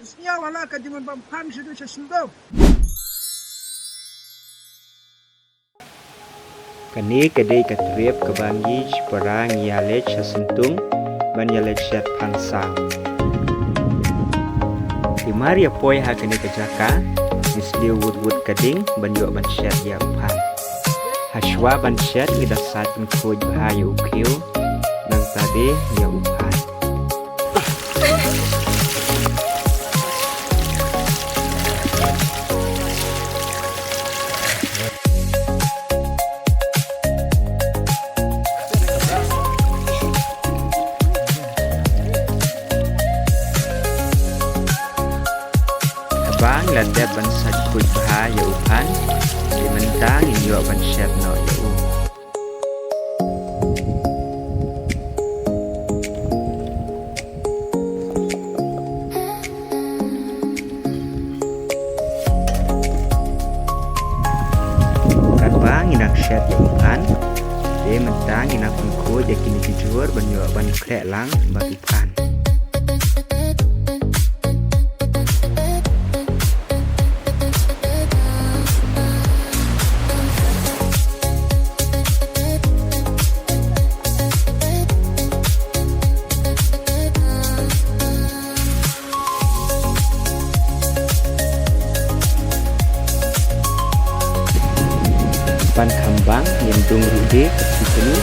Snya wala ka di man Phan Saw sa Syntung. Kani kadai katriap kebangi perang yalej sa Syntung ban yalej syat Phan Saw. Di mari apoy ha kani kajaka misli wud kading ban yo ban syat ya Phan. Hashwa ban syat ngidasat ngkoj bahaya ukiu nang tadi ya upan. Bang ladap ban sat kuj bahaya upan di mentang ini yo ban syat no ya u. Bang inak syat ya upan di mentang inak pun kuj ya kini kijur ban yo ban krek lang batu pan. Pan kambang yang dung rude ke sini